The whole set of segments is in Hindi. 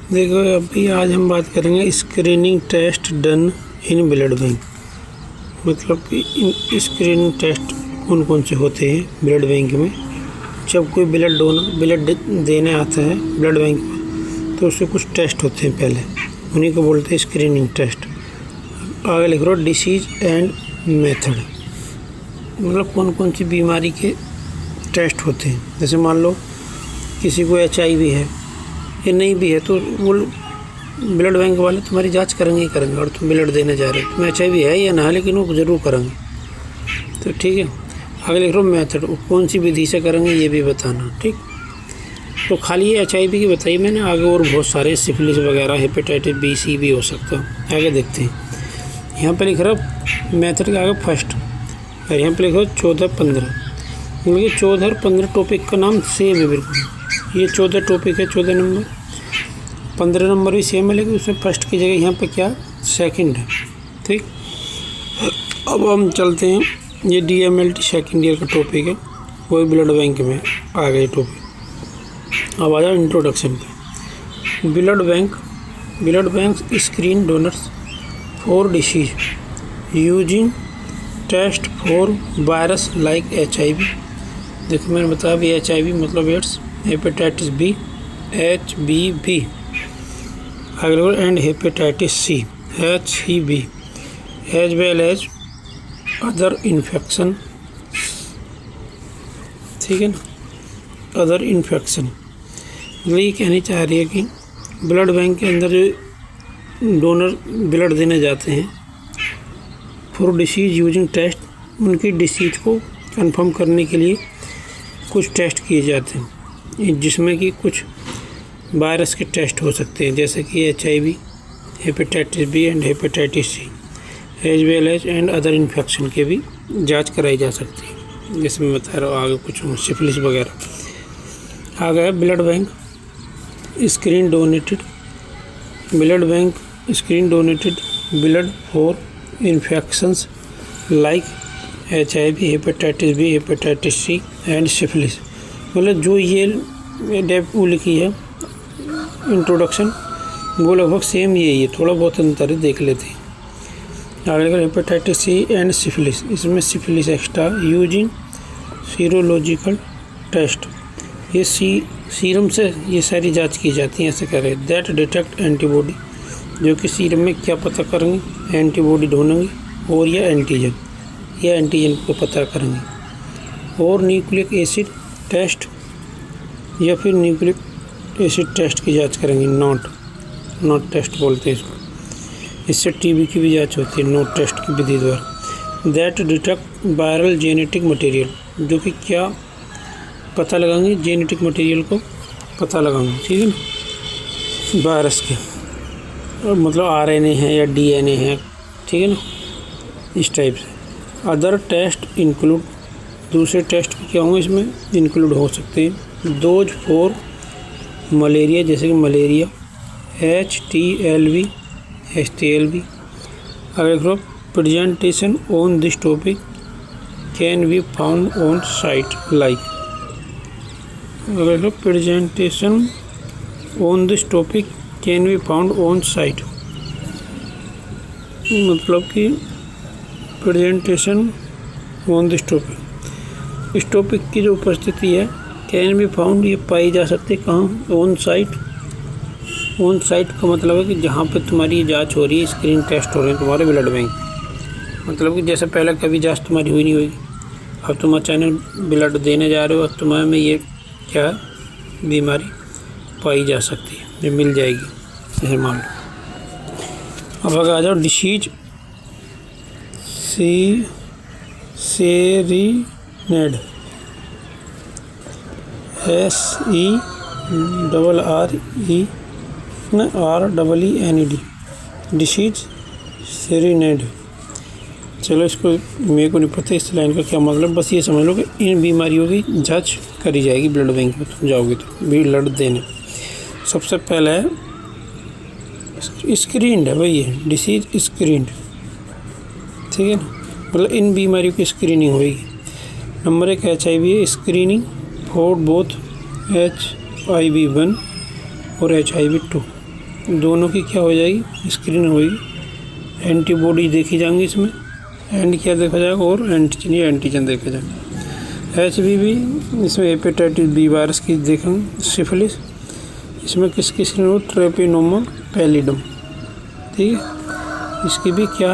देखो अभी आज हम बात करेंगे screening test done in blood bank. मतलब कि इन स्क्रीनिंग टेस्ट कौन कौन से होते हैं ब्लड बैंक में। जब कोई ब्लड देने आता है ब्लड बैंक में तो उससे कुछ टेस्ट होते हैं, पहले उन्हीं को बोलते हैं स्क्रीनिंग टेस्ट। आगे लिख रहा डिसीज एंड मेथड, मतलब कौन कौन सी बीमारी के टेस्ट होते हैं। जैसे मान लो किसी को HIV है या नहीं भी है तो वो ब्लड बैंक वाले तुम्हारी जांच करेंगे ही करेंगे, और तुम ब्लड देने जा रहे हो तुम्हें HIV है या ना, लेकिन वो ज़रूर करेंगे। तो ठीक है, आगे लिख रहा हूँ मेथड, कौन सी विधि से करेंगे ये भी बताना। ठीक, तो खाली ये HIV की बताई मैंने, आगे और बहुत सारे सिफिलिस वगैरह हेपेटाइटिस B C भी हो सकता है। आगे देखते हैं। यहाँ पर लिख रहा मेथड के आगे फर्स्ट, और यहाँ पर लिख रहा 14-15, क्योंकि 14 और 15 टॉपिक का नाम सेम है बिल्कुल। ये 14 टॉपिक है, 14 नंबर, 15 नंबर भी सेम है, लेकिन उसमें फर्स्ट की जगह यहाँ पे क्या सेकंड है। ठीक, अब हम चलते हैं। ये DMLT सेकंड ईयर का टॉपिक है, वही ब्लड बैंक में आ गए टॉपिक। अब आ जाओ इंट्रोडक्शन पे। Blood bank screen donors for disease using test for virus like HIV। देखो मैंने बताया भी HIV मतलब AIDS, hepatitis B HBV, and hepatitis C HCV, as well as other infection. ठीक है ना, अदर इन्फेक्शन। ये कहनी चाह रही है कि ब्लड बैंक के अंदर जो डोनर ब्लड देने जाते हैं फॉर डिसीज यूजिंग टेस्ट, उनकी डिसीज को कंफर्म करने के लिए कुछ टेस्ट किए जाते हैं, जिसमें कि कुछ वायरस के टेस्ट हो सकते हैं, जैसे कि HIV, hepatitis B and hepatitis C, as well as and other infection के भी जांच कराई जा सकती है। जैसे मैं बता रहा हूँ आगे कुछ सिफिलिस वगैरह। आ गया blood bank screen donated blood for infections like HIV, hepatitis B, hepatitis C and syphilis. मतलब जो ये वो लिखी है इंट्रोडक्शन, वो लगभग सेम यही है, थोड़ा बहुत अंतर है, देख लेते हैं। आगे हेपेटाइटिस C एंड सिफिलिस, इसमें syphilis extra using serological test. ये सीरम से ये सारी जांच की जाती है। ऐसे करें दैट डिटेक्ट एंटीबॉडी, जो कि सीरम में क्या पता करेंगे, एंटीबॉडी ढूंढेंगे, और या एंटीजन को पता करेंगे। और न्यूक्लिक एसिड टेस्ट, या फिर न्यूक्लिक एसिड टेस्ट की जांच करेंगे, नॉट टेस्ट बोलते हैं इसको। इससे TB की भी जांच होती है नॉट टेस्ट की विधि द्वारा। That detect viral genetic material, जो कि क्या पता लगाएंगे, जेनेटिक मटेरियल को पता लगाएंगे। ठीक है ना, वायरस के, और मतलब RNA है या DNA है, ठीक है ना, इस टाइप से। अदर टेस्ट इंक्लूड, दूसरे टेस्ट क्या होंगे इसमें इंक्लूड हो सकते हैं। डोज फॉर मलेरिया, जैसे कि मलेरिया, HTLV HTLV। अगर presentation on this topic can be found on site like. अगर presentation on this topic can be found on site, मतलब कि प्रेजेंटेशन ऑन दिस टॉपिक, इस टॉपिक की जो उपस्थिति है कैन बी फाउंड, ये पाई जा सकती है कहाँ, ऑन साइट का मतलब है कि जहाँ पे तुम्हारी जांच हो रही है, स्क्रीन टेस्ट हो रहे हैं तुम्हारे ब्लड बैंक। मतलब कि जैसे पहले कभी जांच तुम्हारी हुई नहीं होगी, अब तुम अचानक ब्लड देने जा रहे हो, अब तुम्हारे में ये क्या बीमारी पाई जा सकती है, ये मिल जाएगी, जैसे मान लो। अब अगर आ जाओ डिसीज सेरीनेड, SERRENED, डिसीज सेरीनेड। चलो इसको मेरे को नहीं पता इस लाइन का क्या मतलब, बस ये समझ लो कि इन बीमारियों की जांच करी जाएगी ब्लड बैंक में, तुम जाओगे तो ब्लड देने। सबसे पहला है स्क्रीन्ड है भाई, ये डिसीज स्क्रीन्ड, ठीक है ना, मतलब इन बीमारियों की स्क्रीनिंग होगी। नंबर 1 HIV है, स्क्रीनिंग फॉर बोथ HIV1 और HIV2। दोनों की क्या हो जाएगी, स्क्रीन होगी, एंटीबॉडी देखी जाएंगी इसमें, एंड क्या देखा जाएगा, और एंटीजन देखा जाएगा। HBV इसमें हेपेटाइटिस बी वायरस की देखेंगे, सिफिलिस इसमें किसकी स्क्रीन हो, ट्रैपिनोमा पैलिडम, ठीक है। इसकी भी क्या,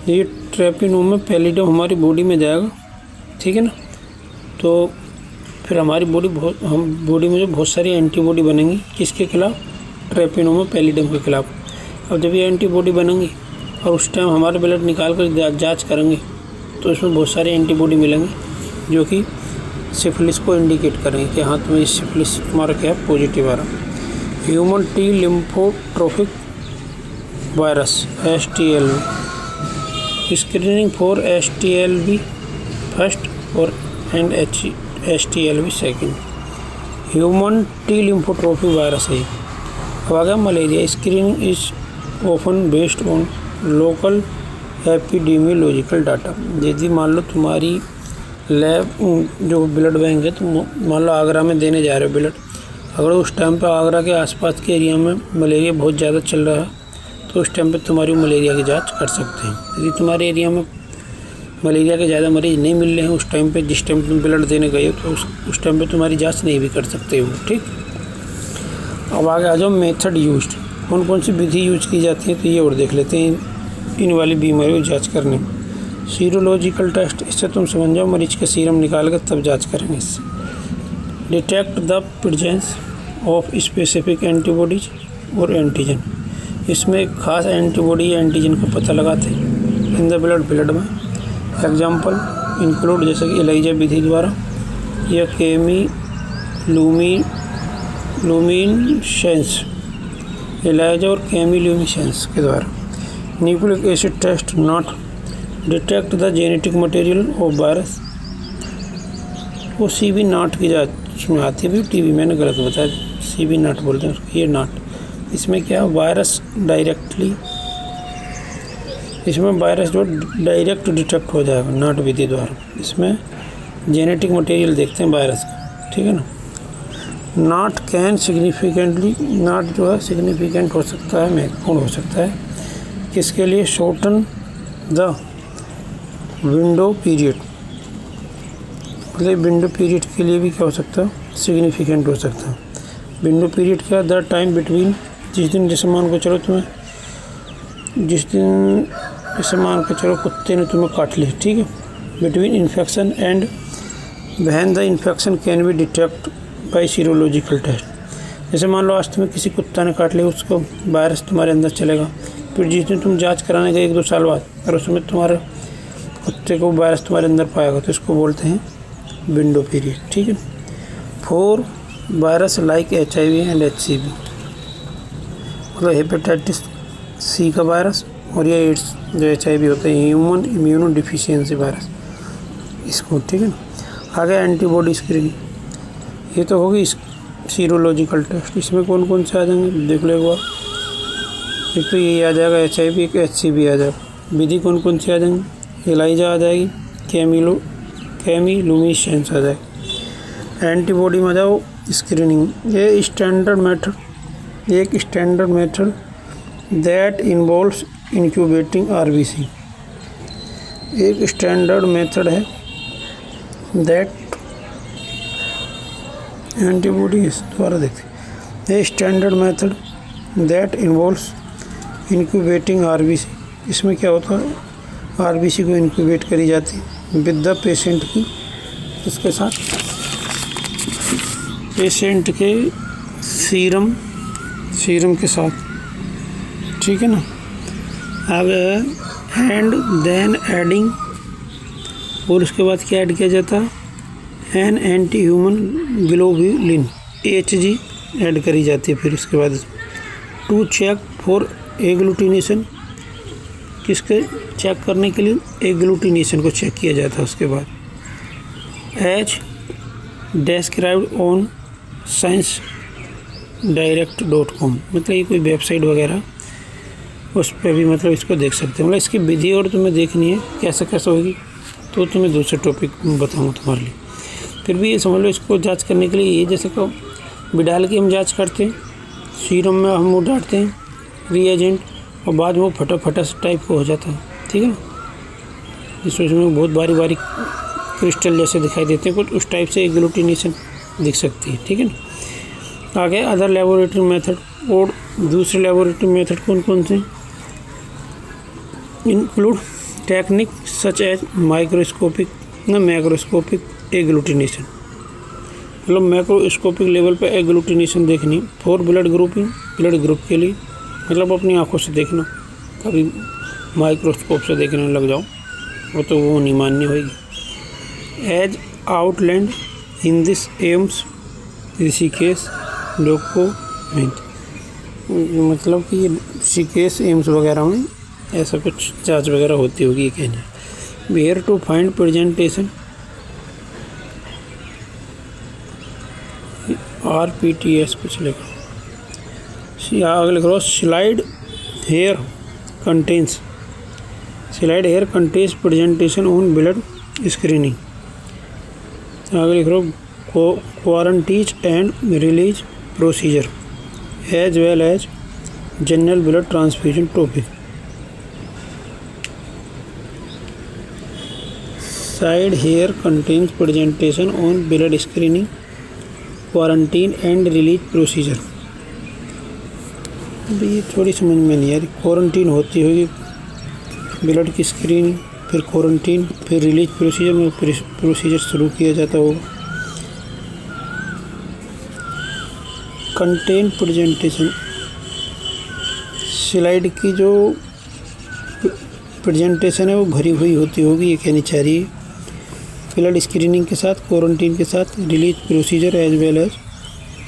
ये ट्रैपिनोमा पैलिडम हमारी बॉडी में जाएगा, ठीक है ना। तो फिर हमारी बॉडी में जो बहुत सारी एंटीबॉडी बनेंगी, किसके खिलाफ, ट्रैपिनोमा पैलिडम के खिलाफ। अब जब ये एंटीबॉडी बनेंगी और उस टाइम हमारे ब्लड निकाल कर जाँच करेंगे तो इसमें बहुत सारी एंटीबॉडी मिलेंगी जो कि सिफिलिस को इंडिकेट करेंगे कि हाँ तुम्हें सिफिलिस तुम्हारा क्या है, पॉजिटिव आ रहा। Human T lymphotropic virus HTLV, screening for HTLV first और and HTLV second. Human T lymphotropic virus है। अब आ गया malaria, screening is often based on local epidemiological data. यदि मान लो तुम्हारी लैब जो ब्लड बैंक है, तुम मान लो आगरा में देने जा रहे हो ब्लड, अगर उस टाइम पर आगरा के आसपास के एरिया में मलेरिया बहुत ज़्यादा चल रहा है तो उस टाइम पे तुम्हारी मलेरिया की जांच कर सकते हैं। यदि तुम्हारे एरिया में मलेरिया के ज़्यादा मरीज नहीं मिल रहे हैं उस टाइम पे, जिस टाइम तुम ब्लड देने गए हो, तो उस टाइम पे तुम्हारी जांच नहीं भी कर सकते हो, ठीक। अब आगे आ जाओ मेथड यूज्ड, कौन कौन सी विधि यूज की जाती है, तो ये और देख लेते हैं इन वाली बीमारियों की जाँच करने में। सीरोलॉजिकल टेस्ट, इससे तुम समझ जाओ मरीज का सीरम निकाल कर तब जाँच करेंगे इससे। Detect the presence of specific antibodies और एंटीजन, इसमें खास एंटीबॉडी या एंटीजन का पता लगाते हैं इन द ब्लड में। एग्जाम्पल इंक्लूड जैसे कि एलाइजा विधि द्वारा या केमी लूमिनेसेंस, एलाइजा और केमी लूमिनेसेंस के द्वारा। Nucleic acid test NAT detect the genetic material of virus, वो CB नॉट की जाँच में आती है। भी टीवी मैंने गलत बताया, CB नॉट बोलते हैं उसको, ये नॉट। इसमें क्या वायरस डायरेक्टली, इसमें वायरस जो डायरेक्ट डिटेक्ट हो जाएगा नॉट विधि द्वारा। इसमें जेनेटिक मटेरियल देखते हैं वायरस का, ठीक है ना। नॉट कैन सिग्निफिकेंटली, नॉट जो है सिग्निफिकेंट हो सकता है, महत्वपूर्ण हो सकता है, किसके लिए, शॉर्टन द विंडो पीरियड, मतलब विंडो पीरियड के लिए भी क्या हो सकता है, सिग्निफिकेंट हो सकता है। विंडो पीरियड क्या, द टाइम बिटवीन, जिस दिन जैसे मान को चलो तुम्हें, जिस दिन जैसे मान के चलो कुत्ते ने तुम्हें काट लिया, ठीक है, between infection and when the infection can be detect by serological test. जैसे मान लो आज तुम्हें किसी कुत्ता ने काट लिया, उसको वायरस तुम्हारे अंदर चलेगा, फिर जिस दिन तुम जांच कराने गए 1-2 साल बाद और उसमें तुम्हारे कुत्ते को वायरस तुम्हारे अंदर पाएगा तो इसको बोलते हैं विंडो पीरियड, ठीक है। 4 virus like HIV and HCV, मतलब हेपेटाइटिस C का वायरस और ये एड्स जो HIV होता है, ह्यूमन इम्यूनो डिफिशियंसी वायरस, इसको, ठीक है ना। आगे एंटीबॉडी स्क्रीनिंग, ये तो होगी सीरोलॉजिकल टेस्ट। इसमें कौन कौन से आ जाएंगे देख लो एक बार, एक तो ये आ जाएगा HIV, एक HCV आ जाएगा। विधि कौन कौन सी आ जाएंगी, एलाइजा आ जाएगी, केमी लूमिनेसेंस आ जाएगी। एंटीबॉडी में जाओ स्क्रीनिंग, ये स्टैंडर्ड मेथड, एक standard method that involves incubating RBC, एक स्टैंडर्ड मेथड है दैट एंटीबॉडी द्वारा देखते हैं। Standard method that involves incubating RBC, इसमें क्या होता है, RBC को इंक्यूबेट करी जाती है विद द पेशेंट की, इसके साथ पेशेंट के सीरम के साथ, ठीक है ना। आगे एंड देन एडिंग, और उसके बाद क्या ऐड किया जाता है, an anti human globulin HG add करी जाती है। फिर उसके बाद टू चेक फॉर एग्लूटिनेशन, किसके चेक करने के लिए, एग्लूटिनेशन को चेक किया जाता है। उसके बाद एज डिस्क्राइब्ड ऑन ScienceDirect.com, मतलब ये कोई वेबसाइट वगैरह उस पर भी मतलब इसको देख सकते हैं। मतलब इसकी विधि और तुम्हें देखनी है कैसे कैसे होगी तो तुम्हें दूसरे टॉपिक बताऊँगा तुम्हारे लिए। फिर भी ये समझ लो इसको जांच करने के लिए, ये जैसे को बिडाल की हम जांच करते हैं सीरम में हम वो डालते हैं रिएजेंट और बाद में वो फटा टाइप का हो जाता है, ठीक है ना, जिसमें बहुत बारी बारी क्रिस्टल जैसे दिखाई देते हैं, कुछ उस टाइप से एग्लूटिनेशन दिख सकती है, ठीक है ना। आगे अदर लेबोरेटरी मेथड, और दूसरे लेबोरेटरी मेथड कौन कौन से include technique such as macroscopic agglutination, मतलब मैक्रोस्कोपिक लेवल पे एग्लूटिनेशन देखनी for blood grouping, blood group के लिए, मतलब अपनी आंखों से देखना, कभी माइक्रोस्कोप से देखने लग जाओ वो नहीं मान्य होगी। As outlined in this AIIMS Rishikesh document, मतलब कि ये ऋषिकेश एम्स वगैरह में ऐसा कुछ जांच वगैरह होती होगी, ये कहना है। Where to find presentation RPTS कुछ लिखा, आगे लिख रहा slide here contains presentation on blood screening, आगे लिख रहा quarantine and release procedure as well as general blood transfusion topic. Slide here contains presentation on blood screening quarantine and release procedure. ये थोड़ी समझ में नहीं आ रही, क्वारंटीन होती होगी ब्लड की स्क्रीनिंग, फिर क्वारंटीन, फिर रिलीज प्रोसीजर में प्रोसीजर शुरू किया जाता होगा। कंटेंट प्रेजेंटेशन, स्लाइड की जो प्रेजेंटेशन है वो भरी हुई होती होगी, ये कहनी चाहिए। ब्लड स्क्रीनिंग के साथ, क्वारंटीन के साथ, release procedure as well as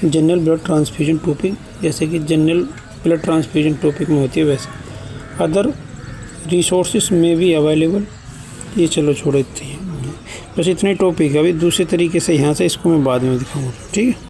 general blood transfusion topic, जैसे कि जनरल ब्लड ट्रांसफ्यूजन टॉपिक में होती है वैसे। अदर रिसोर्सेज में भी अवेलेबल, ये चलो छोड़ देते हैं, बस इतने टॉपिक है। अभी दूसरे तरीके से यहाँ से इसको मैं बाद में दिखाऊंगा, ठीक है।